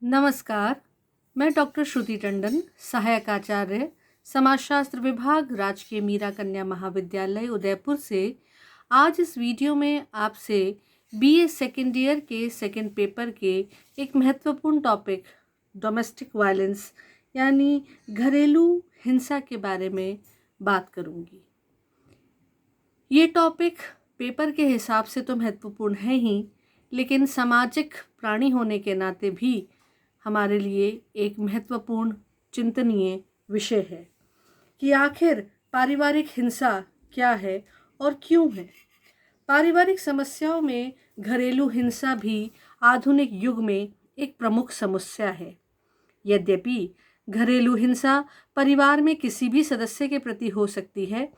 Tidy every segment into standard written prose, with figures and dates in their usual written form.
नमस्कार। मैं डॉक्टर श्रुति टंडन, सहायक आचार्य, समाजशास्त्र विभाग, राजकीय मीरा कन्या महाविद्यालय उदयपुर से आज इस वीडियो में आपसे बीए सेकेंड ईयर के सेकेंड पेपर के एक महत्वपूर्ण टॉपिक डोमेस्टिक वायलेंस यानी घरेलू हिंसा के बारे में बात करूंगी। ये टॉपिक पेपर के हिसाब से तो महत्वपूर्ण है ही, लेकिन सामाजिक प्राणी होने के नाते भी हमारे लिए एक महत्वपूर्ण चिंतनीय विषय है कि आखिर पारिवारिक हिंसा क्या है और क्यों है। पारिवारिक समस्याओं में घरेलू हिंसा भी आधुनिक युग में एक प्रमुख समस्या है। यद्यपि घरेलू हिंसा परिवार में किसी भी सदस्य के प्रति हो सकती है,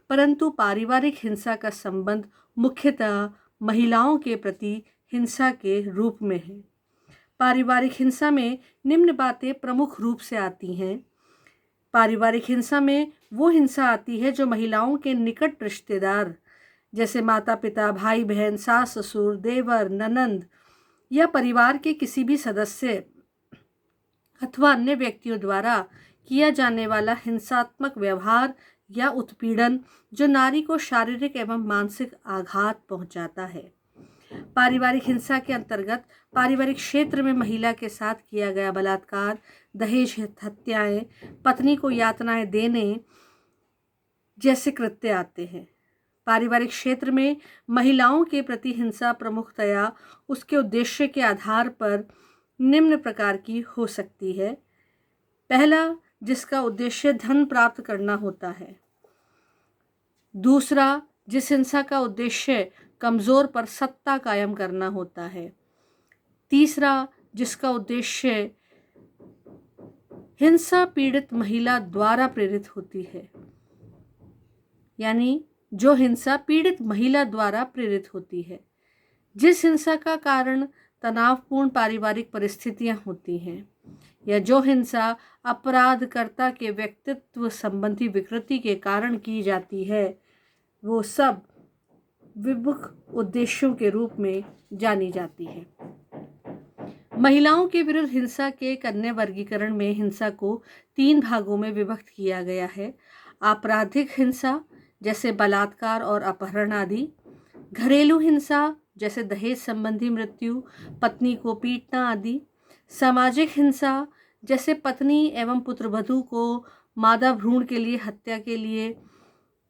परंतु पारिवारिक हिंसा का संबंध मुख्यतः महिलाओं के प्रति हिंसा के रूप में है। पारिवारिक हिंसा में निम्न बातें प्रमुख रूप से आती हैं। पारिवारिक हिंसा में वो हिंसा आती है जो महिलाओं के निकट रिश्तेदार जैसे माता पिता, भाई बहन, सास ससुर, देवर, ननंद या परिवार के किसी भी सदस्य अथवा अन्य व्यक्तियों द्वारा किया जाने वाला हिंसात्मक व्यवहार या उत्पीड़न जो नारी को शारीरिक एवं मानसिक आघात पहुंचाता है। पारिवारिक हिंसा के अंतर्गत पारिवारिक क्षेत्र में महिला के साथ किया गया बलात्कार, दहेज हत्याएं, पत्नी को यातनाएं देने जैसे कृत्य आते हैं। पारिवारिक क्षेत्र में महिलाओं के प्रति हिंसा प्रमुखतया उसके उद्देश्य के आधार पर निम्न प्रकार की हो सकती है। पहला, जिसका उद्देश्य धन प्राप्त करना होता है। दूसरा, जिस हिंसा का उद्देश्य कमजोर पर सत्ता कायम करना होता है। तीसरा, जिसका उद्देश्य हिंसा पीड़ित महिला द्वारा प्रेरित होती है, यानी जो हिंसा पीड़ित महिला द्वारा प्रेरित होती है। जिस हिंसा का कारण तनावपूर्ण पारिवारिक परिस्थितियां होती हैं, या जो हिंसा अपराधकर्ता के व्यक्तित्व संबंधी विकृति के कारण की जाती है, वो सब विमुख उद्देश्यों के रूप में जानी जाती है। महिलाओं के विरुद्ध हिंसा के एक अन्य वर्गीकरण में हिंसा को 3 भागों में विभक्त किया गया है। आपराधिक हिंसा जैसे बलात्कार और अपहरण आदि, घरेलू हिंसा जैसे दहेज संबंधी मृत्यु, पत्नी को पीटना आदि, सामाजिक हिंसा जैसे पत्नी एवं पुत्रवधू को मादा भ्रूण के लिए हत्या के लिए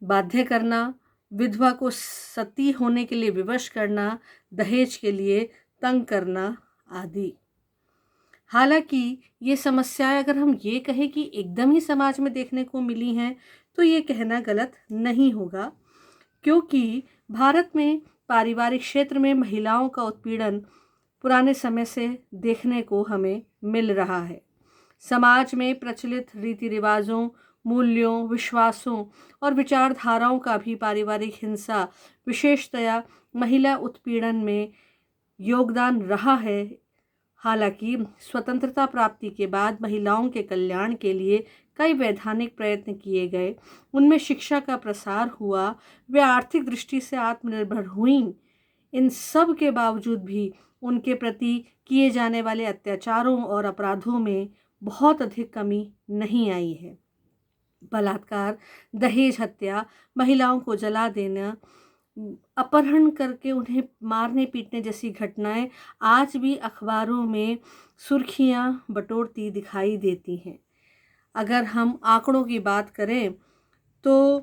बाध्य करना, विधवा को सती होने के लिए विवश करना, दहेज के लिए तंग करना आदि। हालांकि ये समस्याएं अगर हम ये कहें कि एकदम ही समाज में देखने को मिली हैं, तो ये कहना गलत नहीं होगा, क्योंकि भारत में पारिवारिक क्षेत्र में महिलाओं का उत्पीड़न पुराने समय से देखने को हमें मिल रहा है। समाज में प्रचलित रीति रिवाजों, मूल्यों, विश्वासों और विचारधाराओं का भी पारिवारिक हिंसा विशेषतया महिला उत्पीड़न में योगदान रहा है। हालांकि स्वतंत्रता प्राप्ति के बाद महिलाओं के कल्याण के लिए कई वैधानिक प्रयत्न किए गए, उनमें शिक्षा का प्रसार हुआ, वे आर्थिक दृष्टि से आत्मनिर्भर हुईं। इन सब के बावजूद भी उनके प्रति किए जाने वाले अत्याचारों और अपराधों में बहुत अधिक कमी नहीं आई है। बलात्कार, दहेज हत्या, महिलाओं को जला देना, अपहरण करके उन्हें मारने पीटने जैसी घटनाएं आज भी अखबारों में सुर्खियां बटोरती दिखाई देती हैं। अगर हम आंकड़ों की बात करें तो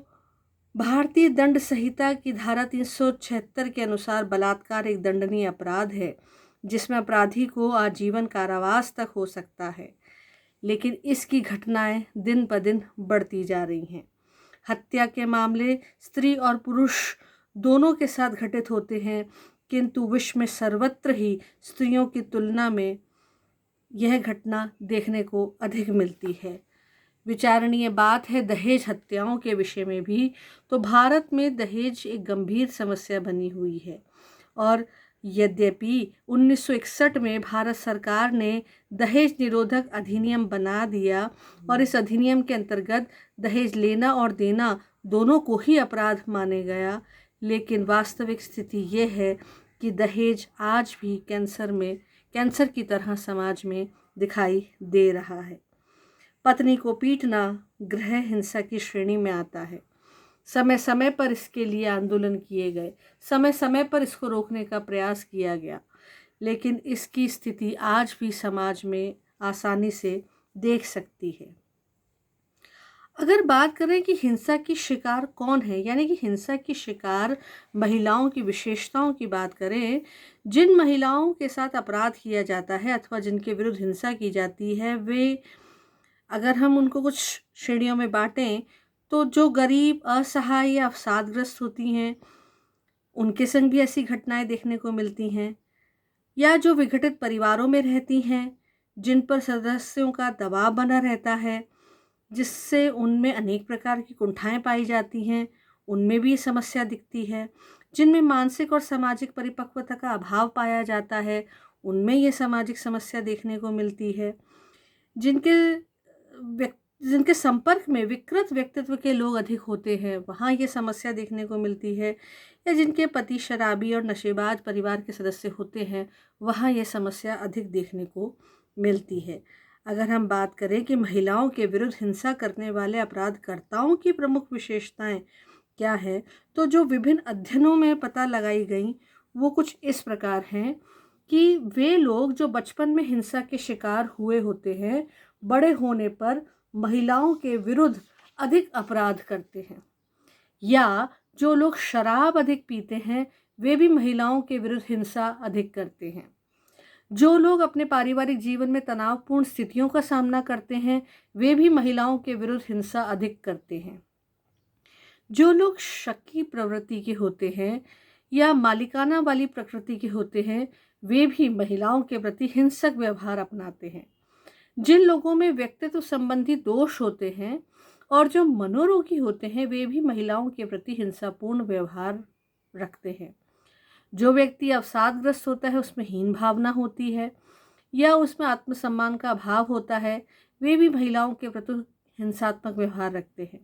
भारतीय दंड संहिता की धारा 376 के अनुसार बलात्कार एक दंडनीय अपराध है, जिसमें अपराधी को आजीवन कारावास तक हो सकता है। लेकिन इसकी घटनाएं दिन ब दिन बढ़ती जा रही हैं। हत्या के मामले स्त्री और पुरुष दोनों के साथ घटित होते हैं, किंतु विश्व में सर्वत्र ही स्त्रियों की तुलना में यह घटना देखने को अधिक मिलती है। विचारणीय बात है दहेज हत्याओं के विषय में भी, तो भारत में दहेज एक गंभीर समस्या बनी हुई है। और यद्यपि 1961 में भारत सरकार ने दहेज निरोधक अधिनियम बना दिया और इस अधिनियम के अंतर्गत दहेज लेना और देना दोनों को ही अपराध माने गया, लेकिन वास्तविक स्थिति ये है कि दहेज आज भी कैंसर में कैंसर की तरह समाज में दिखाई दे रहा है। पत्नी को पीटना गृह हिंसा की श्रेणी में आता है। समय समय पर इसके लिए आंदोलन किए गए, समय समय पर इसको रोकने का प्रयास किया गया, लेकिन इसकी स्थिति आज भी समाज में आसानी से देख सकती है। अगर बात करें कि हिंसा की शिकार कौन है, यानी कि हिंसा की शिकार महिलाओं की विशेषताओं की बात करें, जिन महिलाओं के साथ अपराध किया जाता है अथवा जिनके विरुद्ध हिंसा की जाती है, वे अगर हम उनको कुछ श्रेणियों में बांटें तो जो गरीब, असहाय या अवसादग्रस्त होती हैं, उनके संग भी ऐसी घटनाएं देखने को मिलती हैं, या जो विघटित परिवारों में रहती हैं, जिन पर सदस्यों का दबाव बना रहता है, जिससे उनमें अनेक प्रकार की कुंठाएं पाई जाती हैं, उनमें भी ये समस्या दिखती है। जिनमें मानसिक और सामाजिक परिपक्वता का अभाव पाया जाता है, उनमें ये सामाजिक समस्या देखने को मिलती है। जिनके संपर्क में विकृत व्यक्तित्व के लोग अधिक होते हैं, वहाँ ये समस्या देखने को मिलती है। या जिनके पति शराबी और नशेबाज परिवार के सदस्य होते हैं, वहाँ ये समस्या अधिक देखने को मिलती है। अगर हम बात करें कि महिलाओं के विरुद्ध हिंसा करने वाले अपराधकर्ताओं की प्रमुख विशेषताएं क्या है, तो जो विभिन्न अध्ययनों में पता लगाई गई वो कुछ इस प्रकार हैं कि वे लोग जो बचपन में हिंसा के शिकार हुए होते हैं, बड़े होने पर महिलाओं के विरुद्ध अधिक अपराध करते हैं। या जो लोग शराब अधिक पीते हैं, वे भी महिलाओं के विरुद्ध हिंसा अधिक करते हैं। जो लोग अपने पारिवारिक जीवन में तनावपूर्ण स्थितियों का सामना करते हैं, वे भी महिलाओं के विरुद्ध हिंसा अधिक करते हैं। जो लोग शकी प्रवृत्ति के होते हैं या मालिकाना वाली प्रकृति के होते हैं, वे भी महिलाओं के प्रति हिंसक व्यवहार अपनाते हैं। जिन लोगों में व्यक्तित्व संबंधी दोष होते हैं और जो मनोरोगी होते हैं, वे भी महिलाओं के प्रति हिंसापूर्ण व्यवहार रखते हैं। जो व्यक्ति अवसादग्रस्त होता है, उसमें हीन भावना होती है या उसमें आत्मसम्मान का अभाव होता है, वे भी महिलाओं के प्रति हिंसात्मक व्यवहार रखते हैं।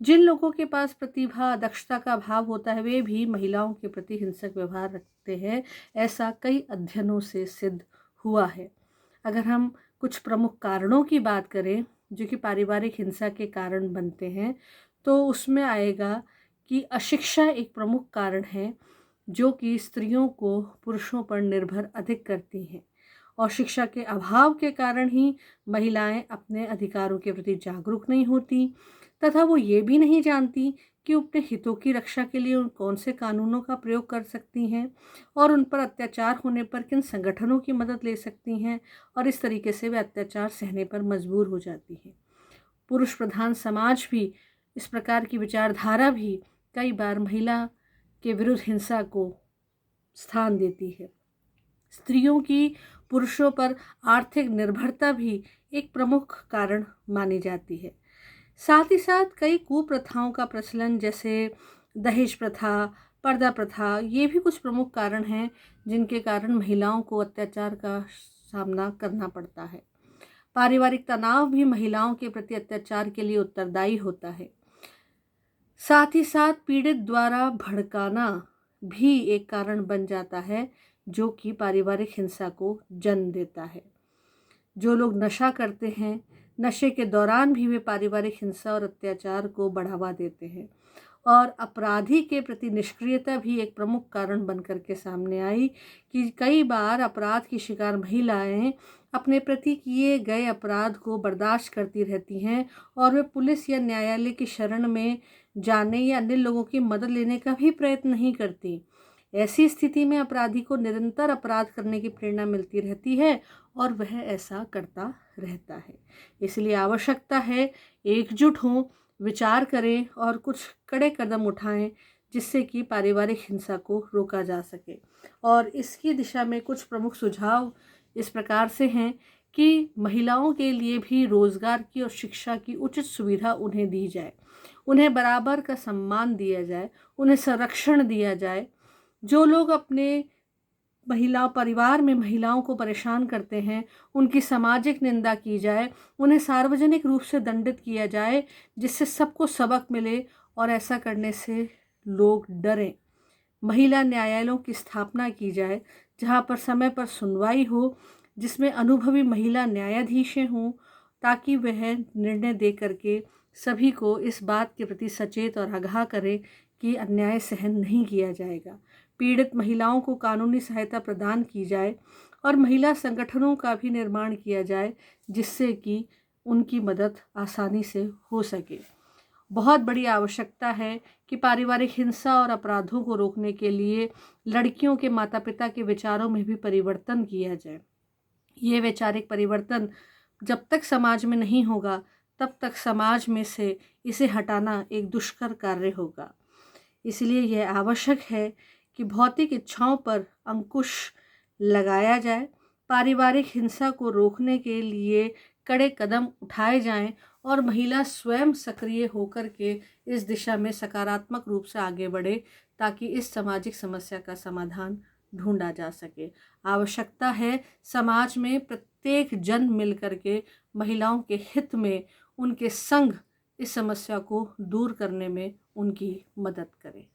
जिन लोगों के पास प्रतिभा, दक्षता का अभाव होता है, वे भी महिलाओं के प्रति हिंसक व्यवहार रखते हैं। ऐसा कई अध्ययनों से सिद्ध हुआ है। अगर हम कुछ प्रमुख कारणों की बात करें जो कि पारिवारिक हिंसा के कारण बनते हैं, तो उसमें आएगा कि अशिक्षा एक प्रमुख कारण है जो कि स्त्रियों को पुरुषों पर निर्भर अधिक करती हैं, और शिक्षा के अभाव के कारण ही महिलाएं अपने अधिकारों के प्रति जागरूक नहीं होती तथा वो ये भी नहीं जानती कि अपने हितों की रक्षा के लिए उन कौन से कानूनों का प्रयोग कर सकती हैं और उन पर अत्याचार होने पर किन संगठनों की मदद ले सकती हैं, और इस तरीके से वे अत्याचार सहने पर मजबूर हो जाती हैं। पुरुष प्रधान समाज भी, इस प्रकार की विचारधारा भी कई बार महिला के विरुद्ध हिंसा को स्थान देती है। स्त्रियों की पुरुषों पर आर्थिक निर्भरता भी एक प्रमुख कारण मानी जाती है। साथ ही साथ कई कुप्रथाओं का प्रचलन, जैसे दहेज प्रथा, पर्दा प्रथा, ये भी कुछ प्रमुख कारण हैं जिनके कारण महिलाओं को अत्याचार का सामना करना पड़ता है। पारिवारिक तनाव भी महिलाओं के प्रति अत्याचार के लिए उत्तरदायी होता है। साथ ही साथ पीड़ित द्वारा भड़काना भी एक कारण बन जाता है जो कि पारिवारिक हिंसा को जन्म देता है। जो लोग नशा करते हैं, नशे के दौरान भी वे पारिवारिक हिंसा और अत्याचार को बढ़ावा देते हैं, और अपराधी के प्रति निष्क्रियता भी एक प्रमुख कारण बनकर के सामने आई कि कई बार अपराध की शिकार महिलाएं अपने प्रति किए गए अपराध को बर्दाश्त करती रहती हैं और वे पुलिस या न्यायालय की शरण में जाने या अन्य लोगों की मदद लेने का भी प्रयत्न नहीं करती। ऐसी स्थिति में अपराधी को निरंतर अपराध करने की प्रेरणा मिलती रहती है और वह ऐसा करता रहता है। इसलिए आवश्यकता है एकजुट हों, विचार करें और कुछ कड़े कदम उठाएं जिससे कि पारिवारिक हिंसा को रोका जा सके। और इसकी दिशा में कुछ प्रमुख सुझाव इस प्रकार से हैं कि महिलाओं के लिए भी रोजगार की और शिक्षा की उचित सुविधा उन्हें दी जाए, उन्हें बराबर का सम्मान दिया जाए, उन्हें संरक्षण दिया जाए। जो लोग अपने परिवार में महिलाओं को परेशान करते हैं, उनकी सामाजिक निंदा की जाए, उन्हें सार्वजनिक रूप से दंडित किया जाए जिससे सबको सबक मिले और ऐसा करने से लोग डरें। महिला न्यायालयों की स्थापना की जाए जहाँ पर समय पर सुनवाई हो, जिसमें अनुभवी महिला न्यायाधीशें हों, ताकि वह निर्णय दे करके सभी को इस बात के प्रति सचेत और आगाह करें कि अन्याय सहन नहीं किया जाएगा। पीड़ित महिलाओं को कानूनी सहायता प्रदान की जाए और महिला संगठनों का भी निर्माण किया जाए, जिससे कि उनकी मदद आसानी से हो सके। बहुत बड़ी आवश्यकता है कि पारिवारिक हिंसा और अपराधों को रोकने के लिए लड़कियों के माता पिता के विचारों में भी परिवर्तन किया जाए। ये वैचारिक परिवर्तन जब तक समाज में नहीं होगा, तब तक समाज में से इसे हटाना एक दुष्कर कार्य होगा। इसलिए यह आवश्यक है कि भौतिक इच्छाओं पर अंकुश लगाया जाए, पारिवारिक हिंसा को रोकने के लिए कड़े कदम उठाए जाएं और महिला स्वयं सक्रिय होकर के इस दिशा में सकारात्मक रूप से आगे बढ़े, ताकि इस सामाजिक समस्या का समाधान ढूंढा जा सके। आवश्यकता है समाज में प्रत्येक जन मिल करके महिलाओं के हित में, उनके संग इस समस्या को दूर करने में उनकी मदद करे।